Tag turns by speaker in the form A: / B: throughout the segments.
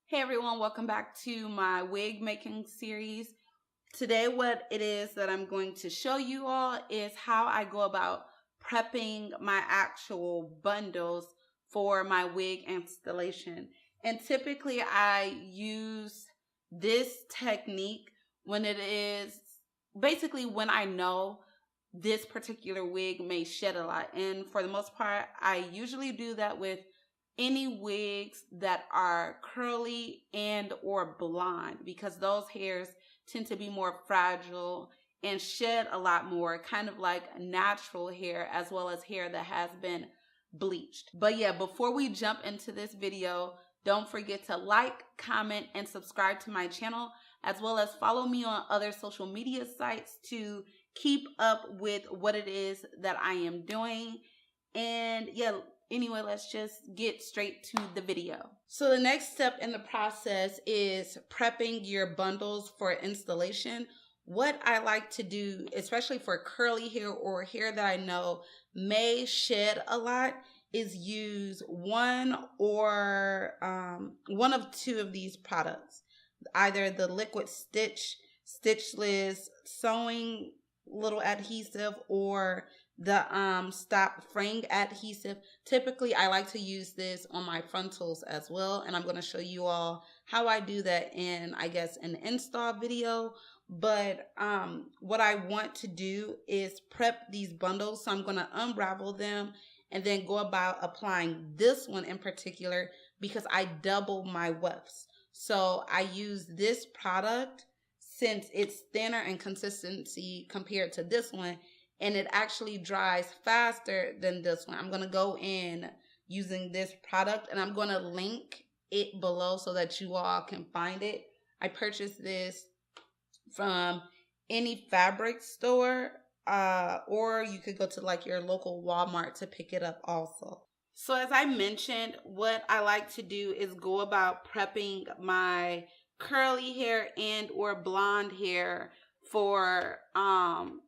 A: Hey everyone, welcome back to my wig making series. Today what it is that I'm going to show you all is how I go about prepping my actual bundles for my wig installation. And typically I use this technique when it is basically when I know this particular wig may shed a lot. And for the most part, I usually do that with any wigs that are curly and or blonde, because those hairs tend to be more fragile and shed a lot more, kind of like natural hair as well as hair that has been bleached. But yeah, before we jump into this video, don't forget to like, comment, and subscribe to my channel, as well as follow me on other social media sites to keep up with what it is that I am doing. And yeah, anyway, let's just get straight to the video. So the next step in the process is prepping your bundles for installation. What I like to do, especially for curly hair or hair that I know may shed a lot, is use one of two of these products. Either the liquid stitchless sewing little adhesive, or the stop fraying adhesive. Typically I like to use this on my frontals as well, and I'm going to show you all how I do that in, I guess, an install video. But what I want to do is prep these bundles, so I'm going to unravel them and then go about applying this one in particular because I double my wefts. So I use this product since it's thinner in consistency compared to this one, and it actually dries faster than this one. I'm going to go in using this product, and I'm going to link it below so that you all can find it. I purchased this from any fabric store, or you could go to like your local Walmart to pick it up also. So as I mentioned, what I like to do is go about prepping my curly hair and or blonde hair for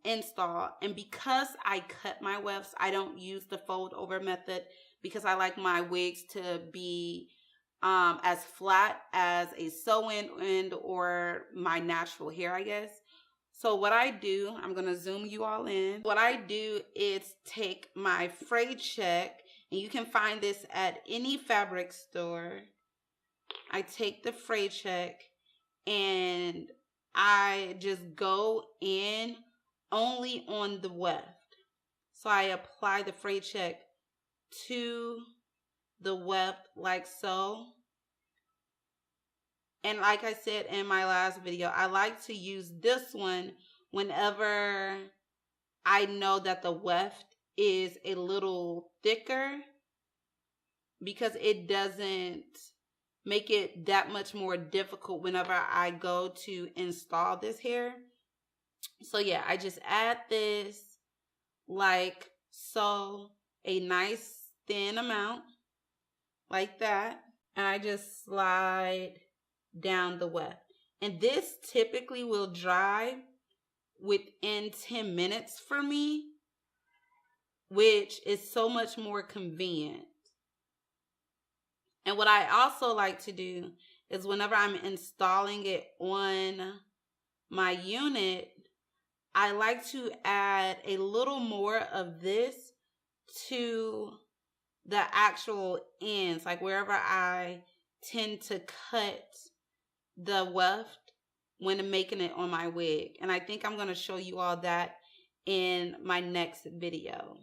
A: install. And because I cut my wefts, I don't use the fold over method because I like my wigs to be as flat as a sew-in and or my natural hair, I guess. So what I do, I'm going to zoom you all in. What I do is take my fray check, and you can find this at any fabric store. I take the fray check and I just go in only on the weft. So I apply the fray check to the weft like so. And like I said in my last video, I like to use this one whenever I know that the weft is a little thicker, because it doesn't make it that much more difficult whenever I go to install this hair. So yeah, I just add this like so, a nice thin amount like that, and I just slide down the weft. And this typically will dry within 10 minutes for me, which is so much more convenient. And what I also like to do is whenever I'm installing it on my unit, I like to add a little more of this to the actual ends, like wherever I tend to cut the weft when making it on my wig. And I think I'm going to show you all that in my next video.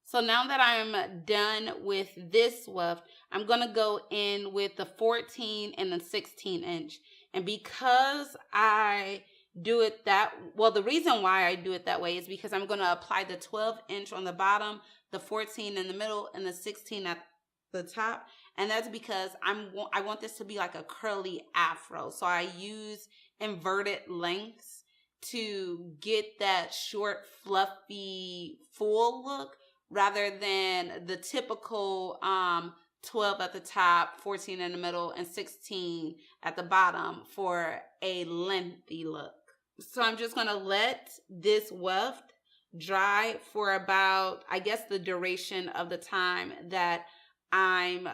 A: So now that I'm done with this weft, I'm going to go in with the 14 and the 16 inch. And because I do it the reason why I do it that way is because I'm going to apply the 12 inch on the bottom, the 14 in the middle, and the 16 at the top, and that's because I want this to be like a curly afro. So I use inverted lengths to get that short, fluffy, full look rather than the typical 12 at the top, 14 in the middle, and 16 at the bottom for a lengthy look. So I'm just going to let this weft dry for about, I guess, the duration of the time that I'm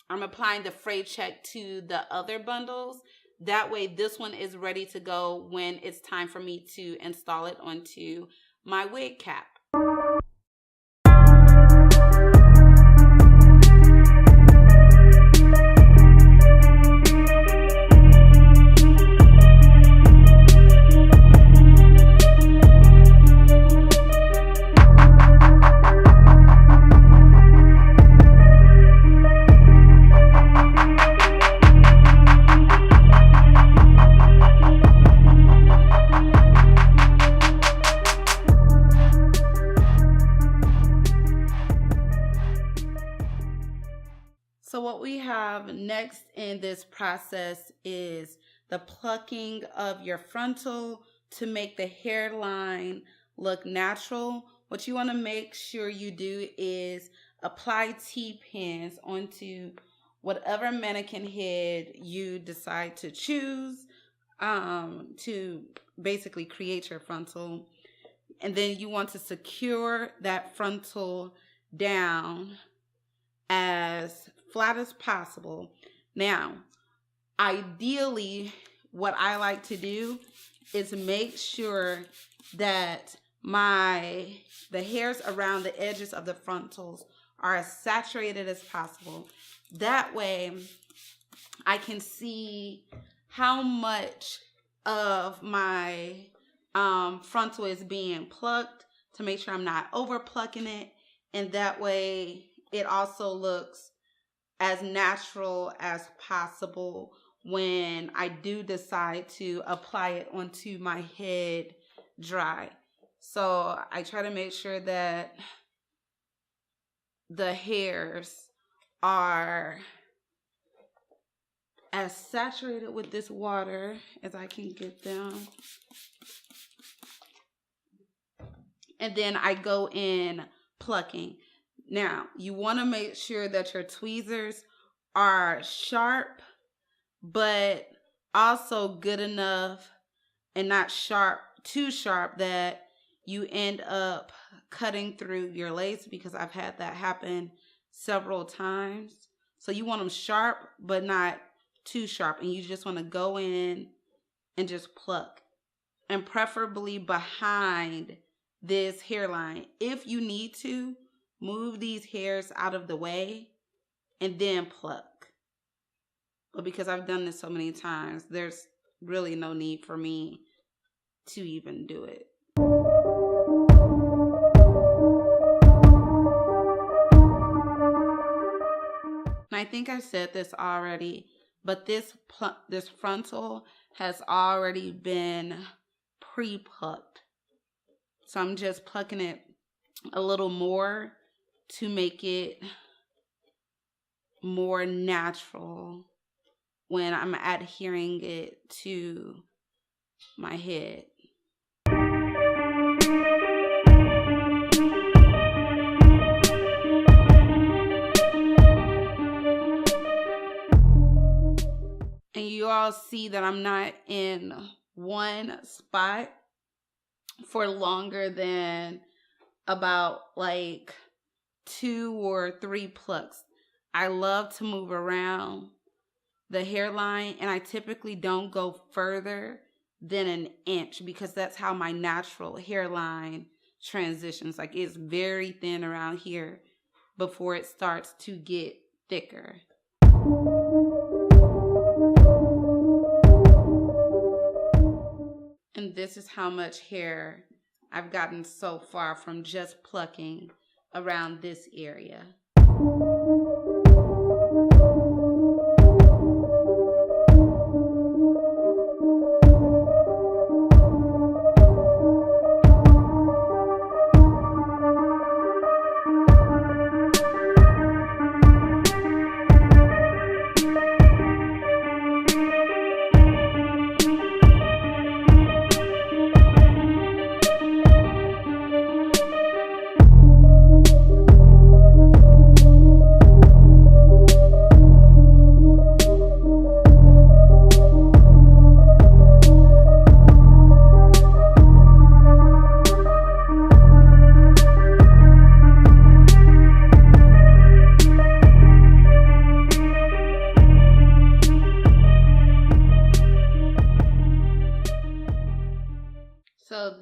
A: applying the fray check to the other bundles. That way this one is ready to go when it's time for me to install it onto my wig cap. So what we have next in this process is the plucking of your frontal to make the hairline look natural. What you want to make sure you do is apply T-pins onto whatever mannequin head you decide to choose to basically create your frontal. And then you want to secure that frontal down as flat as possible. Now, ideally, what I like to do is make sure that the hairs around the edges of the frontals are as saturated as possible. That way, I can see how much of my frontal is being plucked to make sure I'm not over plucking it, and that way it also looks as natural as possible when I do decide to apply it onto my head dry. So I try to make sure that the hairs are as saturated with this water as I can get them. And then I go in plucking. Now, you want to make sure that your tweezers are sharp, but also good enough and not too sharp that you end up cutting through your lace, because I've had that happen several times. So you want them sharp, but not too sharp. And you just want to go in and just pluck. And preferably behind this hairline. If you need to, move these hairs out of the way and then pluck. But because I've done this so many times, there's really no need for me to even do it. And I think I said this already, but this frontal has already been pre-plucked. So I'm just plucking it a little more to make it more natural when I'm adhering it to my head. And you all see that I'm not in one spot for longer than about like 2 or 3 plucks. I love to move around the hairline, and I typically don't go further than an inch because that's how my natural hairline transitions. Like, it's very thin around here before it starts to get thicker. And this is how much hair I've gotten so far from just plucking around this area.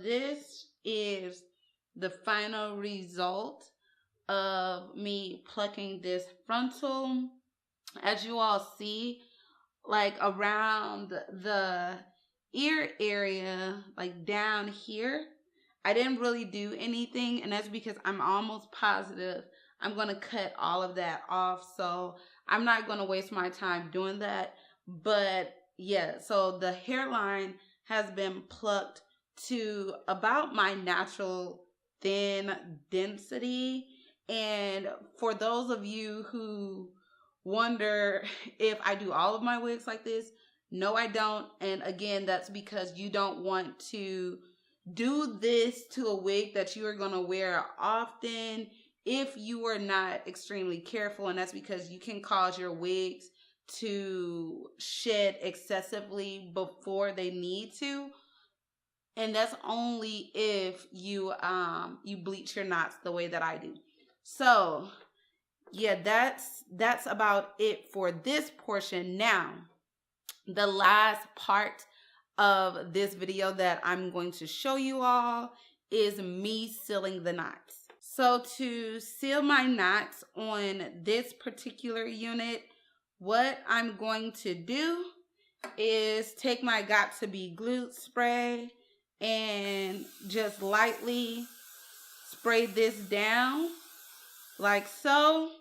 A: this is the final result of me plucking this frontal. As you all see, like around the ear area, like down here, I didn't really do anything, and that's because I'm almost positive I'm going to cut all of that off. So I'm not going to waste my time doing that. But yeah, so the hairline has been plucked to about my natural thin density. And for those of you who wonder if I do all of my wigs like this, no, I don't. And again, that's because you don't want to do this to a wig that you are going to wear often if you are not extremely careful. And that's because you can cause your wigs to shed excessively before they need to. And that's only if you bleach your knots the way that I do. So yeah, that's about it for this portion. Now, the last part of this video that I'm going to show you all is me sealing the knots. So to seal my knots on this particular unit, what I'm going to do is take my Got To Be Glued spray and just lightly spray this down like so.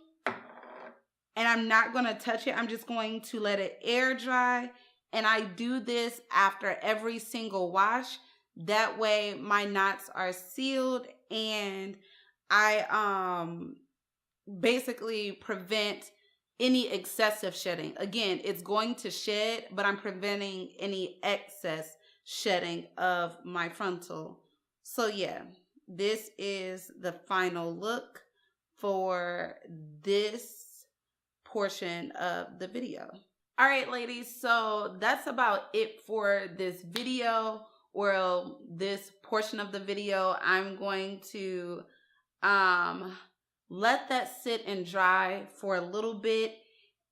A: And I'm not going to touch it. I'm just going to let it air dry. And I do this after every single wash. That way my knots are sealed and I basically prevent any excessive shedding. Again, it's going to shed, but I'm preventing any excess shedding of my frontal. So yeah, this is the final look for this portion of the video. All right, ladies, so that's about it for this video, or this portion of the video. I'm going to let that sit and dry for a little bit,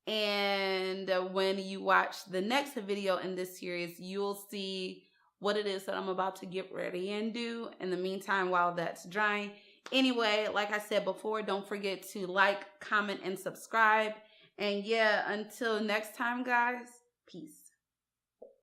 A: and when you watch the next video in this series, you'll see what it is that I'm about to get ready and do in the meantime while that's drying. Anyway, like I said before, don't forget to like, comment, and subscribe. And yeah, until next time, guys, peace.